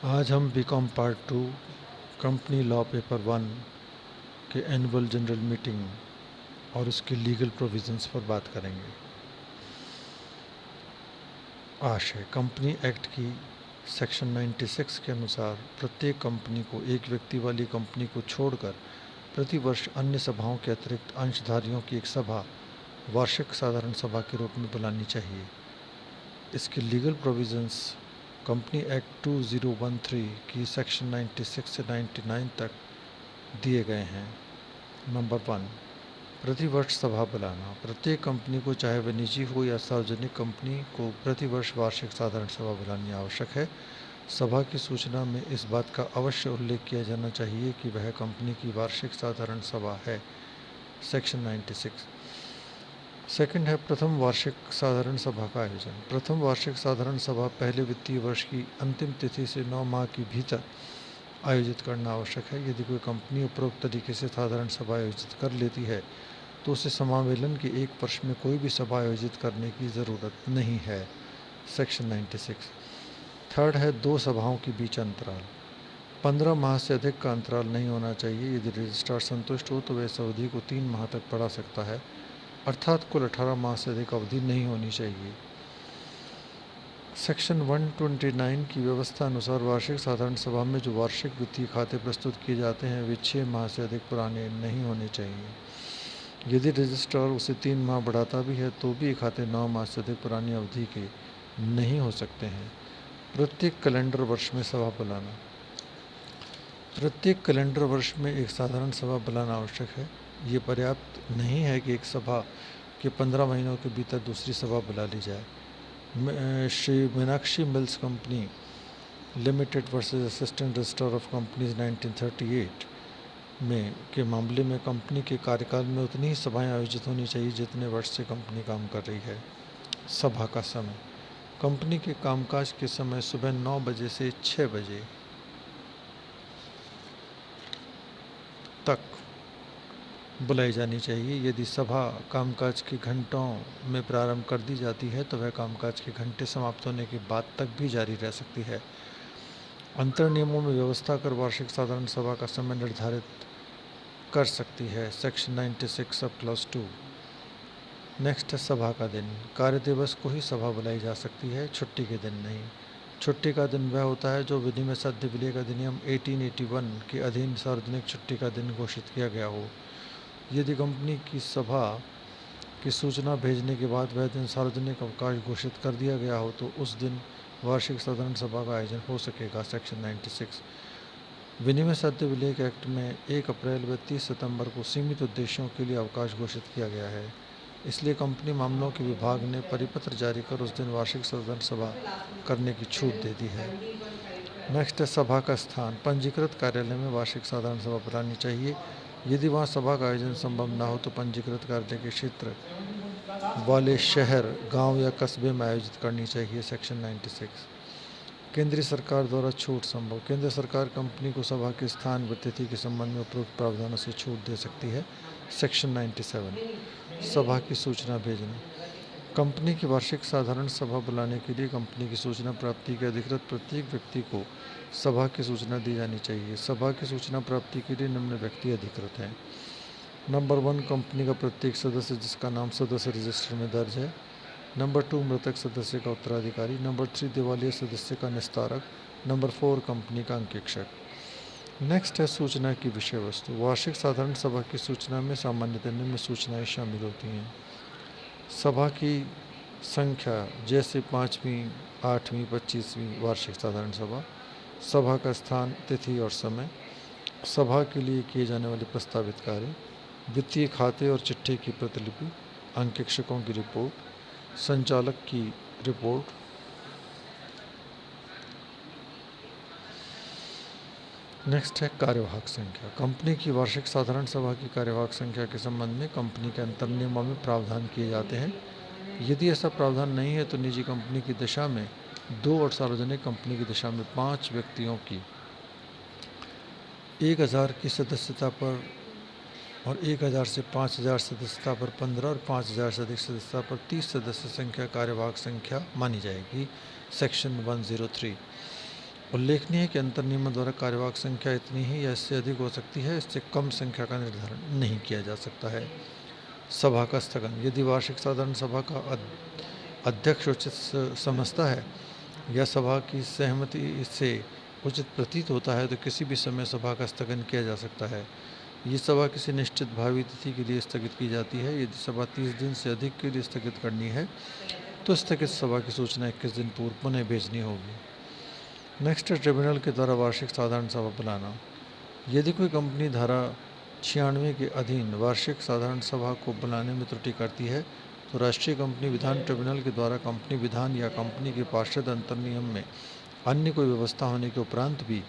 आज हम B Com part 2 company law paper 1 के एनुअल जनरल मीटिंग और उसके लीगल प्रोविजंस पर बात करेंगे। आशय कंपनी एक्ट की सेक्शन 96 के अनुसार प्रत्येक कंपनी को एक व्यक्ति वाली कंपनी को छोड़कर प्रतिवर्ष अन्य सभाओं के अतिरिक्त अंशधारियों की एक सभा वार्षिक साधारण सभा के रूप में बुलानी चाहिए। इसके लीगल प्रोविजंस कंपनी एक्ट 2013 की सेक्शन 96 से 99 तक दिए गए हैं। नंबर 1, प्रतिवर्ष सभा बुलाना। प्रत्येक कंपनी को, चाहे वह निजी हो या सार्वजनिक कंपनी, को प्रतिवर्ष वार्षिक साधारण सभा बुलानी आवश्यक है। सभा की सूचना में इस बात का अवश्य उल्लेख किया जाना चाहिए कि वह कंपनी की वार्षिक साधारण सभा है। सेक्शन 96। सेकंड है प्रथम वार्षिक साधारण सभा का आयोजन। प्रथम वार्षिक साधारण सभा पहले वित्तीय वर्ष की अंतिम तिथि से 9 माह के भीतर आयोजित करना आवश्यक है। यदि कोई कंपनी उपरोक्त तरीके से साधारण सभा आयोजित कर लेती है तो उसे समावेलन के एक वर्ष में कोई भी सभा आयोजित करने की ज़रूरत नहीं है। सेक्शन 96। थर्ड है 2 सभाओं के बीच अंतराल। 15 माह से अधिक का अंतराल नहीं होना चाहिए। यदि रजिस्ट्रार संतुष्ट हो तो वह इस अवधि को 3 माह तक बढ़ा सकता है, अर्थात कुल 18 माह से अधिक अवधि नहीं होनी चाहिए। सेक्शन 129 की व्यवस्था अनुसार वार्षिक साधारण सभा में जो वार्षिक वित्तीय खाते प्रस्तुत किए जाते हैं वे 6 माह से अधिक पुराने नहीं होने चाहिए। यदि रजिस्ट्रार उसे 3 माह बढ़ाता भी है तो भी ये खाते 9 माह से अधिक पुरानी अवधि के नहीं हो सकते हैं। प्रत्येक कैलेंडर वर्ष में सभा बुलाना। प्रत्येक कैलेंडर वर्ष में एक साधारण सभा बुलाना आवश्यक है। ये पर्याप्त नहीं है कि एक सभा के 15 महीनों के भीतर दूसरी सभा बुला ली जाए। Shri Meenakshi mills company limited versus assistant registrar of companies 1938 में के मामले में कंपनी के कार्यकाल में उतनी ही सभाएं आयोजित होनी चाहिए जितने वर्ष से कंपनी काम कर रही है। सभा का समय। कंपनी के कामकाज के समय सुबह 9 बजे से 6 बजे तक बुलाई जानी चाहिए। यदि सभा कामकाज के घंटों में प्रारंभ कर दी जाती है तो वह कामकाज के घंटे समाप्त होने के बाद तक भी जारी रह सकती है। अंतर नियमों में व्यवस्था कर वार्षिक साधारण सभा का समय निर्धारित कर सकती है। Section 96 sub clause 2। नेक्स्ट है सभा का दिन। कार्य दिवस को ही सभा बुलाई जा सकती है, छुट्टी के दिन नहीं। छुट्टी का दिन वह होता है जो विधि में सद्य विलय का अधिनियम 1881 के अधीन सार्वजनिक छुट्टी का दिन घोषित किया गया हो। यदि कंपनी की सभा की सूचना भेजने के बाद वह दिन सार्वजनिक अवकाश घोषित कर दिया गया हो तो उस दिन वार्षिक साधारण सभा का आयोजन हो सकेगा। सेक्शन 96। विनिमय सद्य विलेख एक्ट में 1 अप्रैल व 30 सितंबर को सीमित उद्देश्यों के लिए अवकाश घोषित किया गया है। इसलिए कंपनी मामलों के विभाग ने परिपत्र जारी कर उस दिन वार्षिक साधारण सभा करने की छूट दे दी है। नेक्स्ट है सभा का स्थान। पंजीकृत कार्यालय में वार्षिक साधारण सभा बुलानी चाहिए। यदि वहाँ सभा का आयोजन संभव न हो तो पंजीकृत कार्यालय के क्षेत्र वाले शहर, गांव या कस्बे में आयोजित करनी चाहिए। सेक्शन 96। केंद्रीय सरकार द्वारा छूट संभव। केंद्र सरकार कंपनी को सभा के स्थान व तिथि के संबंध में उपरोक्त प्रावधानों से छूट दे सकती है। सेक्शन 97। सभा की सूचना भेजना। कंपनी की वार्षिक साधारण सभा बुलाने के लिए कंपनी की सूचना प्राप्ति के अधिकृत प्रत्येक व्यक्ति को सभा की सूचना दी जानी चाहिए। सभा की सूचना प्राप्ति के लिए निम्न व्यक्ति अधिकृत हैं। नंबर 1, कंपनी का प्रत्येक सदस्य जिसका नाम सदस्य रजिस्टर में दर्ज है। नंबर 2, मृतक सदस्य का उत्तराधिकारी। नंबर 3, दिवालिया सदस्य का निस्तारक। नंबर 4, कंपनी का अंकेक्षक। नेक्स्ट है सूचना की विषय वस्तु। वार्षिक साधारण सभा की सूचना में सामान्यतः निम्न सूचनाएं शामिल होती हैं। सभा की संख्या, जैसे 5वीं, 8वीं, 25वीं वार्षिक साधारण सभा। सभा का स्थान, तिथि और समय। सभा के लिए किए जाने वाले प्रस्तावित कार्य। वित्तीय खाते और चिट्ठी की प्रतिलिपि। अंकेक्षकों की रिपोर्ट। संचालक की रिपोर्ट। नेक्स्ट है कार्यवाहक संख्या। कंपनी की वार्षिक साधारण सभा की कार्यवाहक संख्या के संबंध में कंपनी के अंतर नियमों में प्रावधान किए जाते हैं। यदि ऐसा प्रावधान नहीं है तो निजी कंपनी की दिशा में 2 और सार्वजनिक कंपनी की दिशा में 5 व्यक्तियों की 1000 की सदस्यता पर और 1000 से 5000 सदस्यता पर 15 और 5000 से अधिक सदस्यता पर 30 सदस्य संख्या कार्यवाहक संख्या मानी जाएगी। सेक्शन 103। उल्लेखनीय है कि अंतर नियमों द्वारा कार्यवाहक संख्या इतनी ही या इससे अधिक हो सकती है, इससे कम संख्या का निर्धारण नहीं किया जा सकता है। सभा का स्थगन। यदि वार्षिक साधारण सभा का अध्यक्ष उचित समझता है या सभा की सहमति से उचित प्रतीत होता है तो किसी भी समय सभा का स्थगन किया जा सकता है। ये सभा किसी निश्चित भावी तिथि के लिए स्थगित की जाती है। यदि सभा 30 दिन से अधिक के लिए स्थगित करनी है तो स्थगित सभा की सूचना 21 दिन पूर्व पुनः भेजनी होगी। नेक्स्ट है ट्रिब्यूनल के द्वारा वार्षिक साधारण सभा बुलाना। यदि कोई कंपनी धारा 96 के अधीन वार्षिक साधारण सभा को बुलाने में त्रुटि करती है तो राष्ट्रीय कंपनी विधान ट्रिब्यूनल के द्वारा कंपनी विधान या कंपनी के पार्षद अंतर नियम में अन्य कोई व्यवस्था होने के उपरांत भी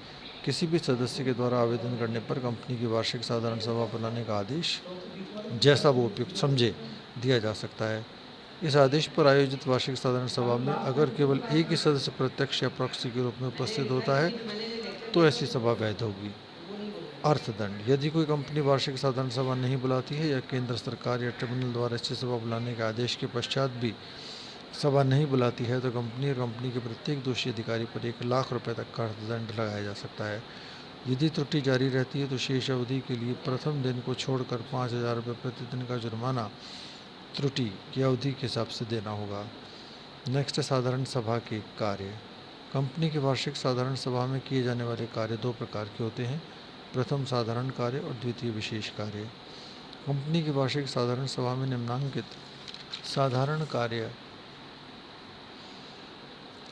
किसी भी सदस्य के द्वारा आवेदन करने पर कंपनी की वार्षिक साधारण सभा बुलाने का आदेश जैसा वो उपयुक्त समझे दिया जा सकता है। इस आदेश पर आयोजित वार्षिक साधारण सभा में अगर केवल एक ही सदस्य प्रत्यक्ष या प्रॉक्सी के रूप में उपस्थित होता है तो ऐसी सभा वैध होगी। अर्थदंड। यदि कोई कंपनी वार्षिक साधारण सभा नहीं बुलाती है या केंद्र सरकार या ट्रिब्यूनल द्वारा ऐसी सभा बुलाने के आदेश के पश्चात भी सभा नहीं बुलाती है तो कंपनी और कंपनी के प्रत्येक दोषी अधिकारी पर 1 लाख रुपए तक का अर्थदंड लगाया जा सकता है। यदि त्रुटि जारी रहती है तो शेष अवधि के लिए प्रथम दिन को छोड़कर 5,000 रुपये प्रतिदिन का जुर्माना त्रुटि की अवधि के हिसाब से देना होगा। नेक्स्ट है साधारण सभा के कार्य। कंपनी की वार्षिक साधारण सभा में किए जाने वाले कार्य 2 प्रकार के होते हैं, प्रथम साधारण कार्य और द्वितीय विशेष कार्य। कंपनी की वार्षिक साधारण सभा में निम्नांकित साधारण कार्य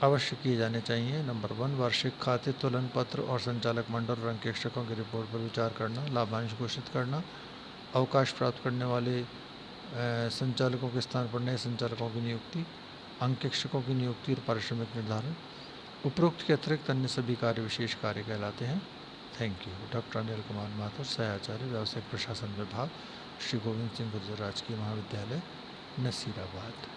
अवश्य किए जाने चाहिए। नंबर 1, वार्षिक खाते तुलन पत्र और संचालक मंडल और अंकेक्षकों की रिपोर्ट पर विचार करना, लाभांश घोषित करना, अवकाश प्राप्त करने वाले संचालकों के स्थान पर नए संचालकों की नियुक्ति, अंकेक्षकों की नियुक्ति और पारिश्रमिक निर्धारण। उपरोक्त के अतिरिक्त अन्य सभी कार्य विशेष कार्य कहलाते हैं। Thank you. Doctor Anil Kumar Mathur, सहआचार्य, व्यावसायिक प्रशासन विभाग, श्री गोविंद सिंह गुर्जर राजकीय महाविद्यालय, नसीराबाद।